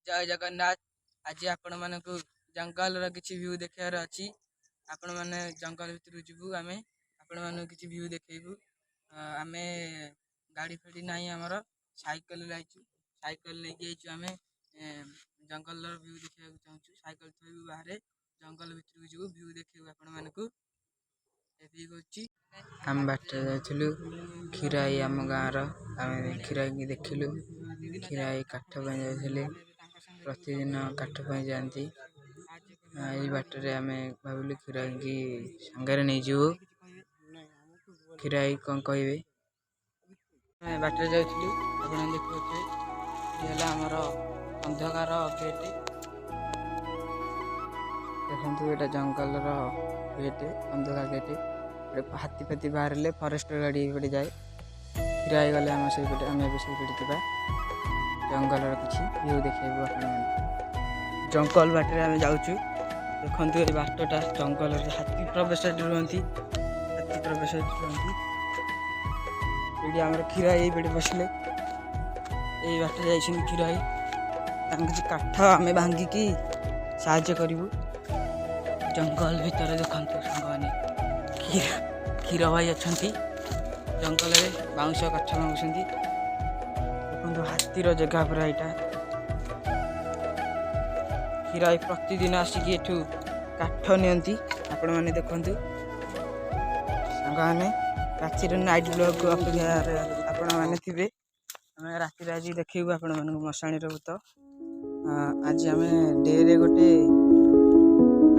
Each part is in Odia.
जय जगन्नाथ। आज आपण मानक जंगल किसी व्यू देखार अच्छी आपण मैंने जंगल भितर जीवु आम आपण मान किसी व्यू देखू आम गाड़ी फाड़ी ना आमर साइकेल जाइचु साइकेल लेके आम जंगल व्यू देखा चाहूँ साइकेल थोड़ू बाहर जंगल भितर जीवु व्यू देखू आपण मानक आम बाट जाइलु खीराई आम गाँव आम खीराई देखिलु खीराई काठ जाइले प्रतिदिन काठ जाती यही बाटर आम भाविलु खीराई की सांगे नहीं जीवु खीराई कौन कहे बाटर जाइलु आप देखिए आमर अंधकार गेट देखो ये जंगल गेट अंधकार गेट हाथी फाती बाहर फरेस्टर गाड़ी पटे जाए खीराई गले आम से आम से जंगल किसी व्यू देखा जंगल बाटे आम जाऊँ देखु ये बाटटा जंगल हाथी प्रवेश रुहति हाथी प्रवेश रुहति ये आम खीराई ये बसले यही बाटे जाइए खीराई किसी काठ आम भांगिकी साहाଯ୍य करूँ जंगल भितर देखते सांग क्षीर भाई अच्छा जंगल में बाउंश काठ भांगुंट देखो हाथीर जगह पूरा यहाँ खीराई प्रतिदिन आसिक एठू काठ नि आपण मैंने देखु सांग राति नाइट ब्लॉग आपण मैंने थे राति आज देखू आपण मान मशाणी भूत आज आम डे गोटे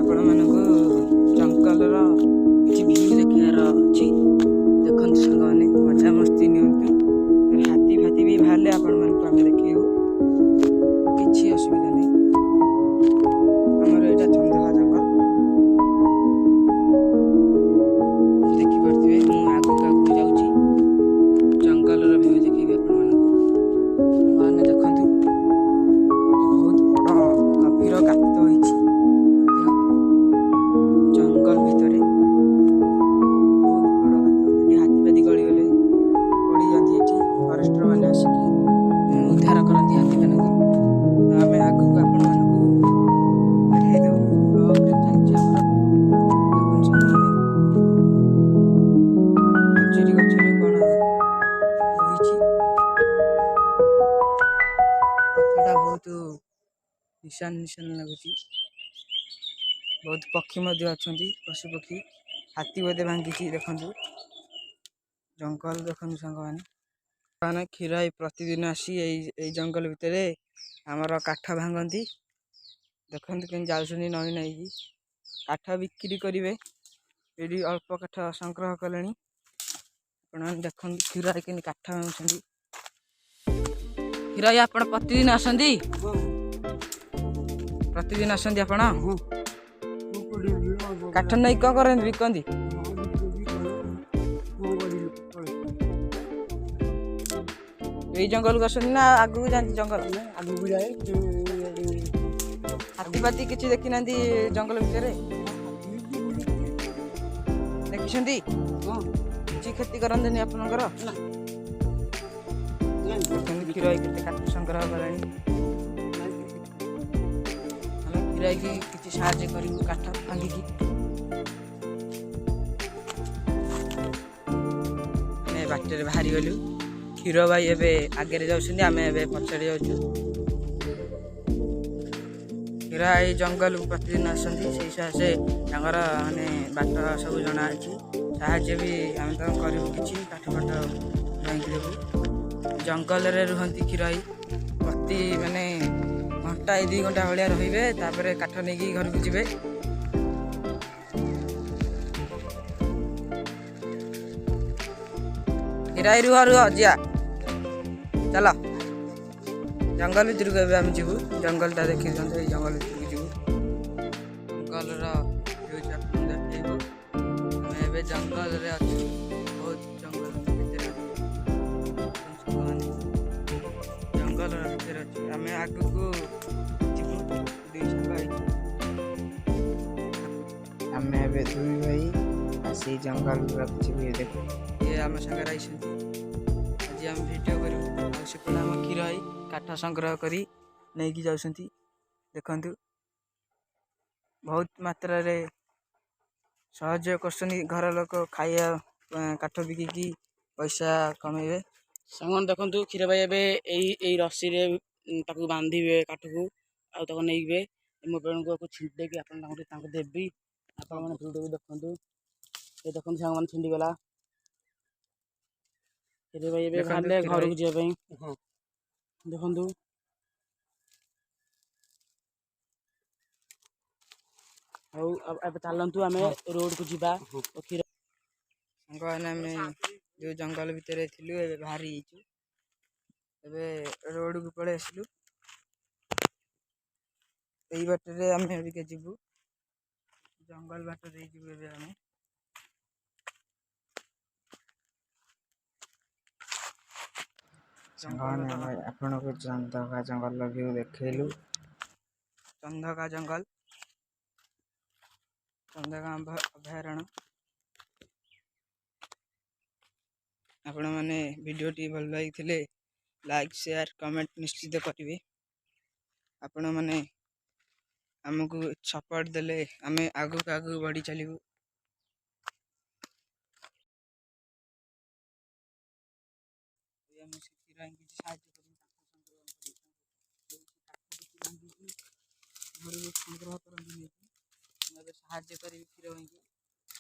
आपण मान जंगल किसी व्यू देखार अच्छी देखते सांग मैंने मजा मस्ती नि हाथी फाती भी बाहर आपण मानक आम देखू किसी असुविधा नहीं आमर यहाँ चंदहा जंगल देखिपे मुझे आगू आगू जाऊँगी जंगल व्यू देखी आपने देखु बहुत बड़ गभीर गात होती जंगल भितर बहुत बड़ गात हाथी फाती गली गले पड़ जाती ये फरेस्टर मैंने आसिक उद्धार करती हाथी मान आम आगू आपण मानक खजुरी गचरे कौन कथटा बहुत निशान निशान लगुच बहुत पक्षी अच्छा पशु पक्षी हाथी बोधे भांगी देखु जंगल देखु सांग मैंने खीराई प्रतिदिन आसी यही जंगल भितर आमर काठ भांगती देखते कहीं जाऊँ नई नहीं काठ बिक्री करेंगे ये अल्प काठ संग्रह कले देखते खीराई के काठ भांगुंट खीराई आप प्रतिदिन आसती प्रतिदिन आसती आप काठ नहीं कौन कर बिकती यही जंगल को ना आगू जाती जंगल आगू जाए हाथी पाती किसी देखी ना जंगल भितर देखी किसी क्षति करते आपंकर खीराई के काठ संग्रह कला खीराई की किसी साहाଯ୍य करूँ काठ भांगिकी बाटर बाहरी गलु क्षीर भाई एवं आगे जाऊँ आम ए पछाड़ी जाऊँ खीराई जंगल प्रतिदिन आसती से माने बाट सब जना साहाଯ୍य भी आम तो करूँ कि काठ फाठ भांगी देवु जंगल में रुहति खीराई प्रति माने घंटा 2 घंटा भाया रे काठ नहीं घर को जी खीराई रुह रुह जिया चल जंगल भितर को आम जीवु जंगल टा देखी जंगल भितर को जीवु जंगल देखो आम जंगल बहुत जंगल जंगल भितर आम आग को आम दुई भाई से जंगल देखो ये आम सागर आज आम भिडियो करूँ से आम खीराई काठ संग्रह करी ନେଇକି ଯାଉଛନ୍ତି। ଦେଖନ୍ତୁ ବହୁତ ମାତ୍ରାରେ ସହଯୋଗ କରୁଛନ୍ତି ଘର ଲୋକ, ଖାଇବା କାଠ ବିକିକି ପଇସା କମେଇବେ। ସାଙ୍ଗମାନେ ଦେଖନ୍ତୁ କ୍ଷୀର ଭାଇ ଏବେ ଏଇ ରସିରେ ତାକୁ ବାନ୍ଧିବେ କାଠକୁ, ଆଉ ତାକୁ ନେଇବେ ମୋବାଇଲକୁ ଛିଣ୍ଡେଇକି ଆପଣ ତାଙ୍କୁ ଦେବି। ଆପଣମାନେ ଭିଡ଼ିଓକୁ ଦେଖନ୍ତୁ। ଏ ଦେଖନ୍ତୁ ସାଙ୍ଗମାନେ ଛିଣ୍ଡିଗଲା। କ୍ଷୀର ଭାଇ ଏବେ ବାହାରିଲେ ଘରକୁ ଯିବା ପାଇଁ। ଦେଖନ୍ତୁ ଆଉ ଏବେ ଚାଲନ୍ତୁ ଆମେ ରୋଡକୁ ଯିବା। ସାଙ୍ଗମାନେ ଆମେ ଯେଉଁ ଜଙ୍ଗଲ ଭିତରେ ଥିଲୁ ଏବେ ବାହାରି ଯାଇଛୁ। ଏବେ ରୋଡକୁ ପଳେଇ ଆସିଲୁ। ଏଇ ବାଟରେ ଆମେ ଏବିକା ଯିବୁ, ଜଙ୍ଗଲ ବାଟ ଦେଇ ଯିବୁ ଏବେ ଆମେ। ସାଙ୍ଗମାନେ ଆମେ ଆପଣଙ୍କୁ ଚନ୍ଦକା ଜଙ୍ଗଲ ଭିଉ ଦେଖେଇଲୁ। ଚନ୍ଦକା ଜଙ୍ଗଲ, ଚନ୍ଦକା ଅଭୟାରଣ୍ୟ। ଆପଣମାନେ ଭିଡ଼ିଓଟି ଭଲ ଲାଗିଥିଲେ ଲାଇକ୍, ସେୟାର, କମେଣ୍ଟ ନିଶ୍ଚିତ କରିବେ। ଆପଣମାନେ ଆମକୁ ସପୋର୍ଟ ଦେଲେ ଆମେ ଆଗକୁ ବଢ଼ି ଚାଲିବୁ। କିଛି ସାହାଯ୍ୟ ଘରକୁ ସଂଗ୍ରହ କରନ୍ତି ନେଇକି। ମୁଁ ଏବେ ସାହାଯ୍ୟ କରିବି କ୍ଷୀର ଭାଇଙ୍କୁ।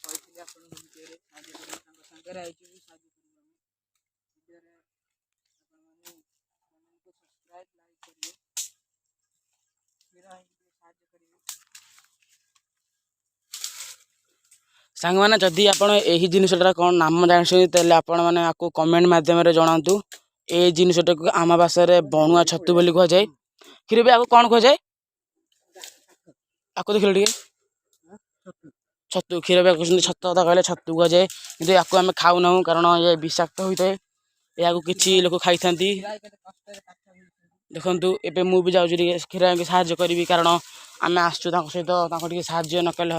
କହିଥିଲି ଆପଣଙ୍କ ଭିଡ଼ିଓରେ ସାହାଯ୍ୟ କରିବି, ତାଙ୍କ ସାଙ୍ଗରେ ଆଇଛୁ ସାହାଯ୍ୟ କରିବୁ ଆମେ। ଭିଡ଼ିଓରେ ଆପଣମାନେ ଚ୍ୟାନେଲକୁ ସବସ୍କ୍ରାଇବ୍, ଲାଇକ୍ କରିବେ। କ୍ଷୀର ଭାଇଙ୍କୁ ଟିକେ ସାହାଯ୍ୟ କରିବେ। ସାଙ୍ଗମାନେ ଯଦି ଆପଣ ଏହି ଜିନିଷଟାର କ'ଣ ନାମ ଜାଣିଛନ୍ତି ତାହେଲେ ଆପଣମାନେ ଆକୁ କମେଣ୍ଟ ମାଧ୍ୟମରେ ଜଣାନ୍ତୁ। ଏଇ ଜିନିଷଟାକୁ ଆମ ଭାଷାରେ ବଣୁଆ ଛତୁ ବୋଲି କୁହାଯାଏ। କ୍ଷୀର ବି ଆକୁ କ'ଣ କୁହାଯାଏ? ଆକୁ ଦେଖିଲେ ଟିକେ ଛତୁ। କ୍ଷୀର ବି କହୁଛନ୍ତି ଛତୁ, କଥା କହିଲେ ଛତୁ କୁହାଯାଏ। କିନ୍ତୁ ୟାକୁ ଆମେ ଖାଉନାହୁଁ କାରଣ ଏ ବିଷାକ୍ତ ହୋଇଥାଏ। ଏହାକୁ କିଛି ଲୋକ ଖାଇଥାନ୍ତି। ଦେଖନ୍ତୁ ଏବେ ମୁଁ ବି ଯାଉଛି ଟିକେ କ୍ଷୀର ଭାଇଙ୍କୁ ସାହାଯ୍ୟ କରିବି, କାରଣ ଆମେ ଆସିଛୁ ତାଙ୍କ ସହିତ। ତାଙ୍କୁ ଟିକେ ସାହାଯ୍ୟ ନ କଲେ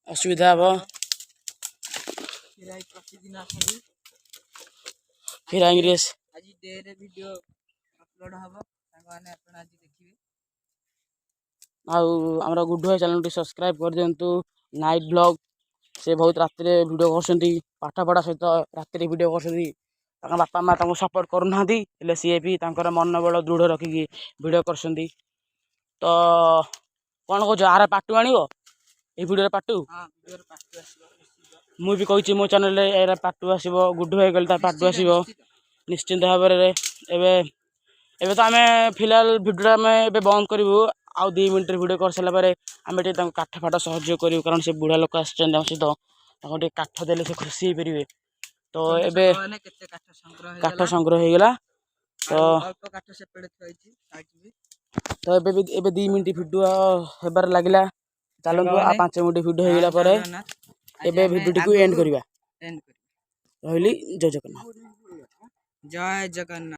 ଅସୁବିଧା ହେବ। ପ୍ରତିଦିନ ଆସନ୍ତି। କ୍ଷୀର ଭାଇଙ୍କୁ ଆଜି ଡେରେ ଭିଡ଼ିଓ ଅପଲୋଡ଼ ହେବ, ସାଙ୍ଗମାନେ ଆପଣ ଆଜି ଦେଖିବେ। ଆଉ ଆମର ଗୁଡୁ ଭାଇ ଚ୍ୟାନେଲଟି ସବସ୍କ୍ରାଇବ୍ କରିଦିଅନ୍ତୁ। ନାଇଟ୍ ବ୍ଲଗ୍, ସେ ବହୁତ ରାତିରେ ଭିଡ଼ିଓ କରୁଛନ୍ତି। ପାଠପଢ଼ା ସହିତ ରାତିରେ ଭିଡ଼ିଓ କରୁଛନ୍ତି। ତାଙ୍କ ବାପା ମାଆ ତାଙ୍କୁ ସପୋର୍ଟ କରୁନାହାନ୍ତି, ହେଲେ ସିଏ ବି ତାଙ୍କର ମନୋବଳ ଦୃଢ଼ ରଖିକି ଭିଡ଼ିଓ କରୁଛନ୍ତି। ତ କ'ଣ କହୁଛ, ଆର ପାର୍ଟ 2 ଆଣିବ? ଏଇ ଭିଡ଼ିଓର ପାର୍ଟ 2? ମୁଁ ବି କହୁଛି ମୋ ଚ୍ୟାନେଲରେ ଏହାର ପାର୍ଟ 2 ଆସିବ। ଗୁଡୁ ଭାଇ କହିଲେ ତା ପାର୍ଟ 2 ଆସିବ ନିଶ୍ଚିନ୍ତ ଭାବରେ। ଏବେ ତ ଆମେ ଫିଲହାଲ ଭିଡ଼ିଓଟା ଆମେ ଏବେ ବନ୍ଦ କରିବୁ। ଆଉ 2 ମିନିଟରେ ଭିଡ଼ିଓ କରିସାରିଲା ପରେ ଆମେ ଟିକେ ତାଙ୍କୁ କାଠ ଫାଟ ସହଯୋଗ କରିବୁ, କାରଣ ସେ ବୁଢ଼ା ଲୋକ ଆସିଛନ୍ତି ଆମ ସହିତ। ତାଙ୍କୁ ଟିକେ କାଠ ଦେଲେ ସେ ଖୁସି ହେଇପାରିବେ। ତ ଏବେ କାଠ ସଂଗ୍ରହ ହେଇଗଲା। ତ ଏବେ 2 ମିନିଟ୍ ଭିଡ଼ିଓ ହେବାରେ ଲାଗିଲା। ଚାଲନ୍ତୁ ଆଉ 5 ମିନିଟ୍ ଭିଡ଼ିଓ ହେଇଗଲା ପରେ ଏବେ ଭିଡ଼ିଓଟିକୁ ଏଣ୍ଡ କରିବା। ରହିଲି, ଜୟ ଜଗନ୍ନାଥ। ଜୟ ଜଗନ୍ନାଥ।